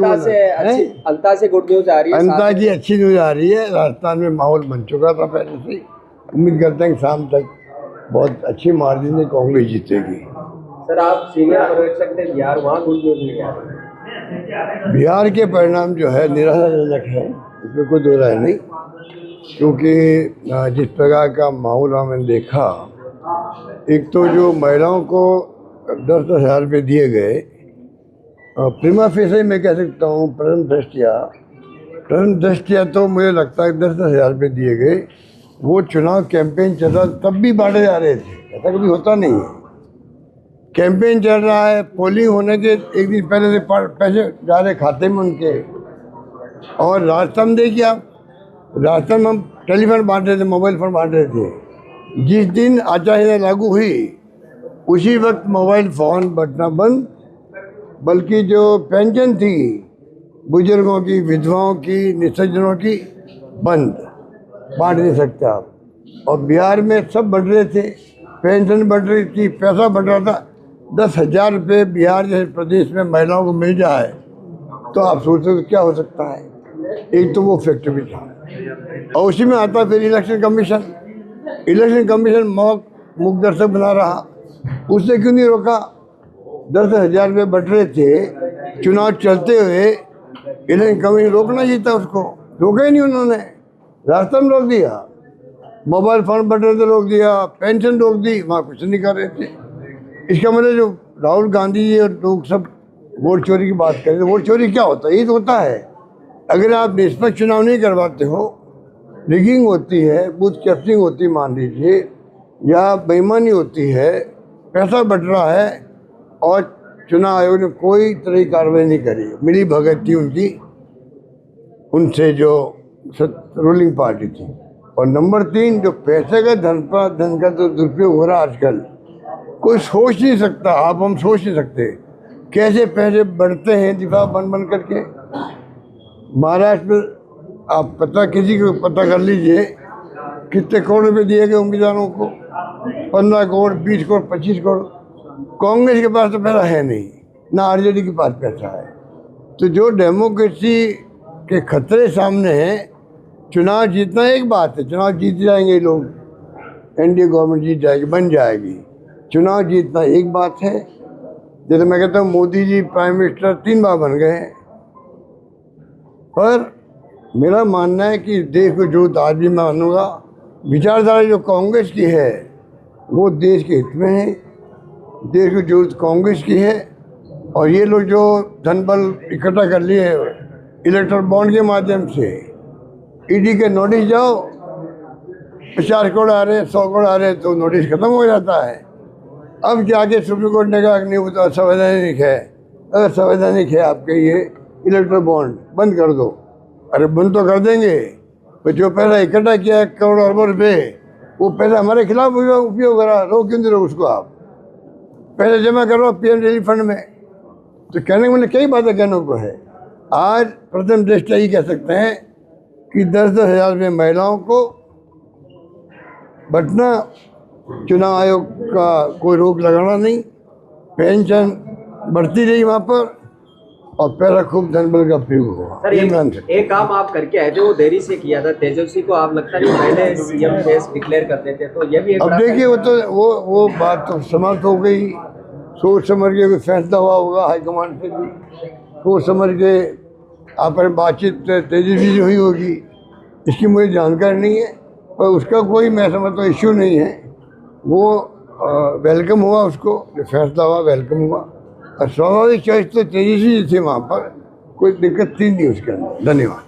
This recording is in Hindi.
अंता से गुड न्यूज आ रही है। अंता की अच्छी न्यूज आ रही है। राजस्थान में माहौल बन चुका था पहले से ही। उम्मीद करते हैं कि शाम तक बहुत अच्छी मार्जिन से कांग्रेस जीतेगी। सर, आप सीनियर पर्यवेक्षक थे बिहार, वहाँ गुड न्यूज नहीं आ रही। बिहार के परिणाम जो है निराशाजनक है, इसमें कोई दो राय नहीं, क्योंकि जिस प्रकार का माहौल हमने देखा, एक तो जो महिलाओं को 10,000 रुपये दिए गए, प्रीमा फेसे मैं कह सकता हूँ प्रथम दृष्टिया तो मुझे लगता है 10,000 रुपये दिए गए। वो चुनाव कैंपेन चल रहा तब भी बांटे जा रहे थे, ऐसा कभी होता नहीं है। कैंपेन चल रहा है, पोलिंग होने के एक दिन पहले से पैसे जा रहे खाते में उनके। और राजस्थान देखिए आप, राजस्थान में हम टेलीफोन बांट रहे थे, मोबाइल फ़ोन बांट रहे थे। जिस दिन आचार संहिता लागू हुई उसी वक्त मोबाइल फ़ोन बटना बंद, बल्कि जो पेंशन थी बुजुर्गों की, विधवाओं की, निसज्जनों की, बंद, बांट नहीं सकते आप। और बिहार में सब बढ़ रहे थे, पेंशन बढ़ रही थी, पैसा बढ़ रहा था। 10,000 रुपये बिहार जैसे प्रदेश में महिलाओं को मिल जाए तो आप सोचते हो क्या हो सकता है। एक तो वो फैक्टर भी था, और उसी में आता फिर इलेक्शन कमीशन मुख दर्शक बना रहा। उसने क्यों नहीं रोका? 10,000 रुपये बढ़ रहे थे, चुनाव चलते हुए इलेक्शन कमीशन रोकना चाहिए था, उसको रोका ही नहीं उन्होंने। रास्ता में रोक दिया, मोबाइल फ़ोन बढ़ रहे थे रोक दिया, पेंशन रोक दी, वहाँ कुछ नहीं कर रहे थे। इसका मतलब जो राहुल गांधी जी और लोग सब वोट चोरी की बात करें, तो वोट चोरी क्या होता है? ये तो होता है, अगर आप निष्पक्ष चुनाव नहीं करवाते हो, रिगिंग होती है, बूथ कैप्चरिंग होती है मान लीजिए, या बेईमानी होती है, पैसा बढ़ रहा है, और चुनाव आयोग ने कोई तरह की कार्रवाई नहीं करी, मिली भगत थी उनकी उनसे जो रूलिंग पार्टी थी। और नंबर 3, जो पैसे का धन का तो दुरुपयोग हो रहा आजकल, कोई सोच नहीं सकता। हम सोच नहीं सकते कैसे पैसे बढ़ते हैं दिफा बन करके। महाराष्ट्र में आप किसी को पता कर लीजिए कितने करोड़ रुपये दिए गए उम्मीदवारों को, 15 करोड़, 20 करोड़, 25 करोड़। कांग्रेस के पास तो पैसा है नहीं, ना आरजेडी के पास पैसा है। तो जो डेमोक्रेसी के खतरे सामने हैं, चुनाव जीतना एक बात है, चुनाव जीत जाएंगे लोग, एनडीए गवर्नमेंट जीत जाएगी, बन जाएगी। चुनाव जीतना एक बात है, जैसे मैं कहता हूँ मोदी जी प्राइम मिनिस्टर 3 बार बन गए हैं। पर मेरा मानना है कि देश को जरूरत आज भी मानूंगा, विचारधारा जो कांग्रेस की है वो देश के हित में है, देश को जरूरत कांग्रेस की है। और ये लोग जो धन बल इकट्ठा कर लिए इलेक्ट्रल बॉन्ड के माध्यम से, ईडी के नोटिस जाओ, 50 करोड़ आ रहे, 100 करोड़ आ रहे, तो नोटिस खत्म हो जाता है। अब जाके सुप्रीम कोर्ट ने कहा कि नहीं, वो तो असंवैधानिक है। अगर संवैधानिक है आपके ये इलेक्ट्रल बॉन्ड, बंद कर दो। अरे बंद तो कर देंगे, तो जो पैसा इकट्ठा किया है करोड़ अरबों रुपये, वो पैसा हमारे खिलाफ उपयोग करा, रोक क्यों नहीं रहो उसको? आप पैसे जमा करो पीएम रिलीफ फंड में। तो कहने को कई बातें कहने को है। आज प्रथम दृष्टया ये कह सकते हैं कि 10,000 रुपये महिलाओं को बटना, चुनाव आयोग का कोई रोक लगाना नहीं, पेंशन बढ़ती रही वहाँ पर, और पैसा खूब धनबल का प्रयोग हुआ। सर, एक काम आप करके आए थे, वो देरी से किया था। तेजस्वी को आप लगता नहीं पहले सीएम फेस डिक्लेयर करते थे, तो ये भी एक अब देखिए वो तो वो बात तो समाप्त हो गई। सोच समझ के कोई फैसला हुआ होगा हाईकमान से भी, सोच समझ के आप बातचीत तेजस्वी से हुई होगी, इसकी मुझे जानकारी नहीं है। पर उसका कोई मैं समझता हूँ इश्यू नहीं है। वो वेलकम हुआ, उसको जो फैसला हुआ वेलकम हुआ, और स्वाभाविक चॉइस तो तेजस्वी थी वहाँ पर, कोई दिक्कत थी नहीं उसके अंदर। धन्यवाद।